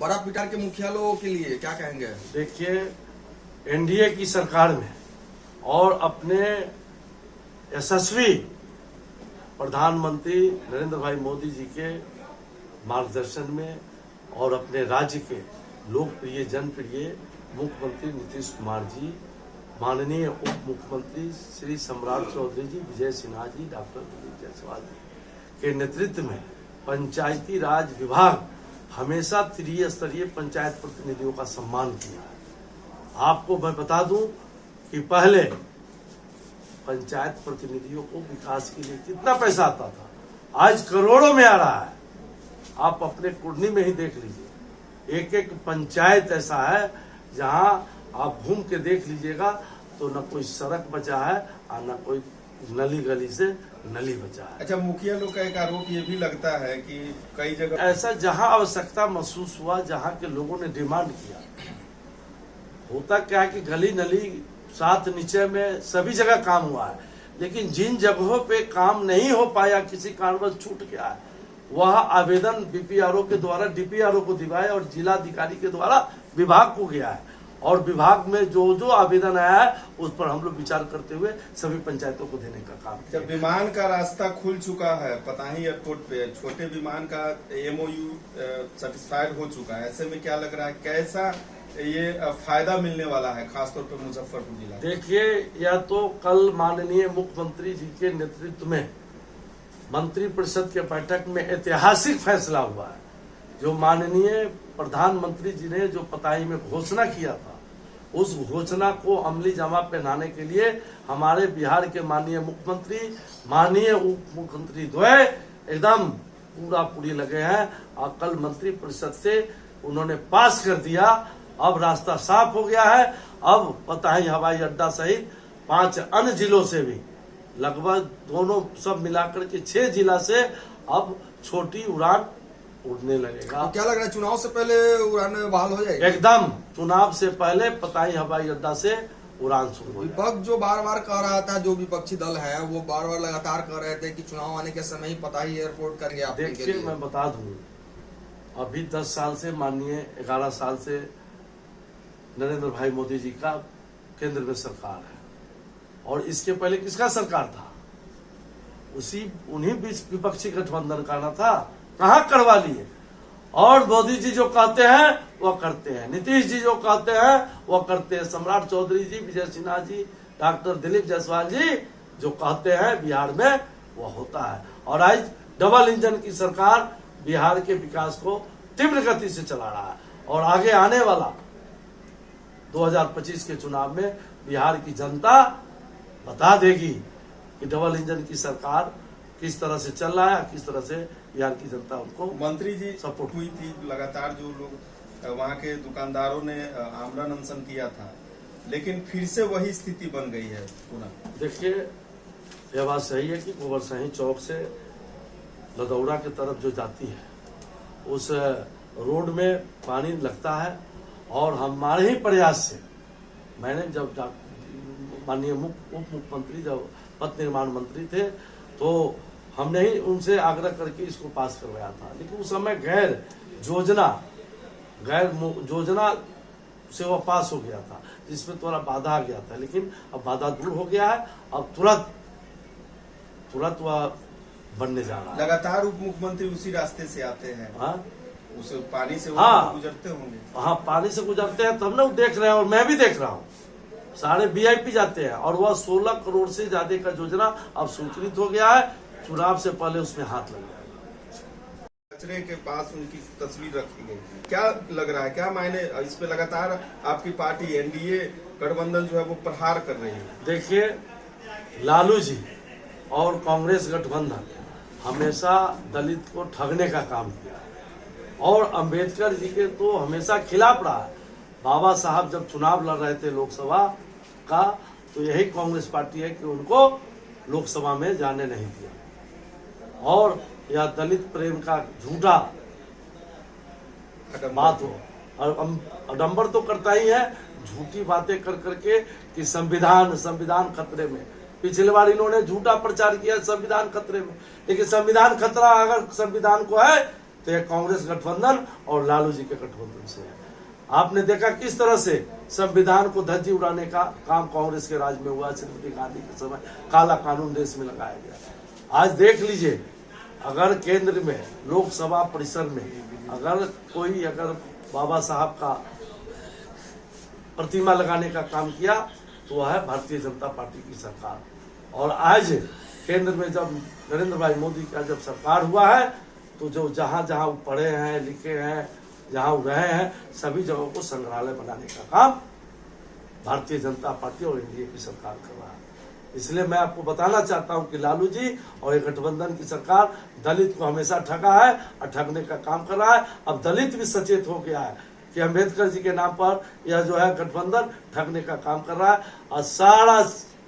बड़ा पिटार के मुखिया लोगों के लिए क्या कहेंगे? देखिए, एनडीए की सरकार में और अपने यशस्वी प्रधानमंत्री नरेंद्र भाई मोदी जी के मार्गदर्शन में और अपने राज्य के लोकप्रिय जनप्रिय मुख्यमंत्री नीतीश कुमार जी, माननीय उप मुख्यमंत्री श्री सम्राट चौधरी जी, विजय सिन्हा जी, डॉक्टर दिलीप जायसवाल जी के नेतृत्व में पंचायती राज विभाग हमेशा त्रिस्तरीय पंचायत प्रतिनिधियों का सम्मान किया है। आपको मैं बता दूं कि पहले पंचायत प्रतिनिधियों को विकास के लिए कितना पैसा आता था, आज करोड़ों में आ रहा है। आप अपने कुर्नी में ही देख लीजिए, एक एक पंचायत ऐसा है जहां आप घूम के देख लीजिएगा तो न कोई सड़क बचा है और न कोई नली गली से नली बचा है। अच्छा, मुखिया लोग का एक आरोप ये भी लगता है कि कई जगह ऐसा जहां आवश्यकता महसूस हुआ, जहां के लोगों ने डिमांड किया, होता क्या है कि गली नली साथ नीचे में सभी जगह काम हुआ है, लेकिन जिन जगहों पे काम नहीं हो पाया, किसी कारणवश छूट गया है, वह आवेदन बीपीआरओ के द्वारा डीपीआरओ को दिवाया और जिलाधिकारी के द्वारा विभाग को गया है, और विभाग में जो जो आवेदन आया है उस पर हम लोग विचार करते हुए सभी पंचायतों को देने का काम किया। जब विमान का रास्ता खुल चुका है पताही एयरपोर्ट पे, छोटे विमान का एमओयू सेटिस्फाइड हो चुका है, ऐसे में क्या लग रहा है, कैसा ये फायदा मिलने वाला है खासतौर पर मुजफ्फरपुर जिला? देखिए, यह तो कल माननीय मुख्यमंत्री जी के नेतृत्व में मंत्रिपरिषद के बैठक में ऐतिहासिक फैसला हुआ है। जो माननीय प्रधानमंत्री जी ने जो पताही में घोषणा किया था, उस घोषणा को अमली जामा पहनाने के लिए हमारे बिहार के माननीय मुख्यमंत्री, माननीय उप मुख्यमंत्री द्वय एकदम पूरी लगे हैं, और कल मंत्रिपरिषद से उन्होंने पास कर दिया। अब रास्ता साफ हो गया है। अब पताही हवाई अड्डा सहित 5 अन्य जिलों से भी लगभग दोनों सब मिलाकर के 6 जिला से अब छोटी उड़ान उड़ने लगेगा। तो क्या लग रहा है, चुनाव से पहले उड़ान बहाल हो जाएगी? एकदम चुनाव से पहले पताही हवाई अड्डा से उड़ान शुरू हो जाएगी। विपक्ष जो बार बार कह रहा था, जो विपक्षी दल है वो बार बार लगातार कह रहे थे कि चुनाव आने के समय ही पताही एयरपोर्ट कर गया। देखिए, मैं बता दूं, अभी 10 साल से माननीय 11 साल से नरेंद्र भाई मोदी जी का केंद्र में सरकार है, और इसके पहले किसका सरकार था? उन्हीं बीच विपक्षी गठबंधन करना था, कहां करवा लिए। और मोदी जी जो कहते हैं वह करते हैं, नीतीश जी जो कहते हैं वह करते हैं, सम्राट चौधरी जी, विजय सिन्हा जी, डॉक्टर दिलीप जायसवाल जी जो कहते हैं बिहार में वह होता है। और आज डबल इंजन की सरकार बिहार के विकास को तीव्र गति से चला रहा है, और आगे आने वाला 2025 के चुनाव में बिहार की जनता बता देगी कि डबल इंजन की सरकार किस तरह से चल रहा है, किस तरह से बिहार की जनता उनको मंत्री जी सपोर्ट हुई थी। लगातार जो लोग वहाँ के दुकानदारों ने आमरण अनशन किया था, लेकिन फिर से वही स्थिति बन गई है पुनः। देखिए, यह बात सही है कि गोबरसाही चौक से लदौड़ा की तरफ जो जाती है उस रोड में पानी लगता है, और हमारे ही प्रयास से मैंने जब माननीय उप मुख्यमंत्री जब पथ निर्माण मंत्री थे तो हमने ही उनसे आग्रह करके इसको पास करवाया था, लेकिन उस समय गैर योजना से वह पास हो गया था, जिसमें थोड़ा बाधा आ गया था, लेकिन अब बाधा दूर हो गया है। अब तुरंत वह बनने जा रहा है। लगातार उप मुख्यमंत्री उसी रास्ते से आते हैं। हाँ, उस पानी से गुजरते होंगे। हाँ, पानी से गुजरते हैं, तब ना देख रहे हैं, और मैं भी देख रहा हूँ, सारे वीआईपी जाते हैं, और वह 16 करोड़ से ज्यादा का योजना अब स्वीकृत हो गया है। चुनाव से पहले उसमें हाथ लग जाएगा। कचरे के पास उनकी तस्वीर रखी गई, क्या लग रहा है, क्या मायने इस पे लगातार आपकी पार्टी एनडीए गठबंधन जो है वो प्रहार कर रही है? देखिए, लालू जी और कांग्रेस गठबंधन हमेशा दलित को ठगने का काम किया है, और अंबेडकर जी के तो हमेशा खिलाफ रहा है। बाबा साहब जब चुनाव लड़ रहे थे लोकसभा का, तो यही कांग्रेस पार्टी है कि उनको लोकसभा में जाने नहीं दिया, और यह दलित प्रेम का झूठा बात हो, और अडम्बर तो करता ही है, झूठी बातें कर करके कि संविधान खतरे में। पिछले बार इन्होंने झूठा प्रचार किया संविधान खतरे में, लेकिन संविधान खतरा अगर संविधान को है तो ये कांग्रेस गठबंधन और लालू जी के गठबंधन से है। आपने देखा किस तरह से संविधान को धज्जी उड़ाने का काम कांग्रेस के राज में हुआ। श्रीमती गांधी के समय काला कानून देश में लगाया गया। आज देख लीजिए, अगर केंद्र में लोकसभा परिसर में अगर बाबा साहब का प्रतिमा लगाने का काम किया तो वह है भारतीय जनता पार्टी की सरकार। और आज केंद्र में जब नरेंद्र भाई मोदी का जब सरकार हुआ है तो जो जहां जहां वो पढ़े हैं, लिखे हैं, जहां वो रहे हैं, सभी जगहों को संग्रहालय बनाने का काम भारतीय जनता पार्टी और एनडीए की सरकार कर रहा है। इसलिए मैं आपको बताना चाहता हूं कि लालू जी और ये गठबंधन की सरकार दलित को हमेशा ठगा है और ठगने का काम कर रहा है। अब दलित भी सचेत हो गया है कि अम्बेडकर जी के नाम पर यह जो है गठबंधन ठगने का काम कर रहा है। और सारा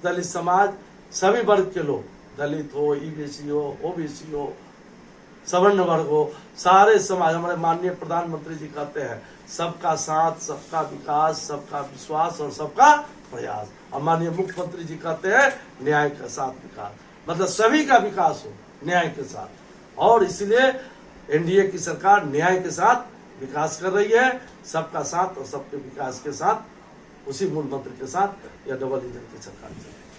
दलित समाज, सभी वर्ग के लोग, दलित हो, ईबीसी हो, ओबीसी हो, सवर्ण वर्ग हो, सारे समाज, हमारे माननीय प्रधानमंत्री जी कहते हैं सबका साथ, सबका विकास, सबका विश्वास और सबका प्रयास। और माननीय मुख्यमंत्री जी कहते हैं न्याय के साथ विकास, मतलब सभी का विकास हो न्याय के साथ। और इसलिए एनडीए की सरकार न्याय के साथ विकास कर रही है, सबका साथ और सबके विकास के साथ, उसी मूल मंत्र के साथ यह डबल इंजन की सरकार चल रही है।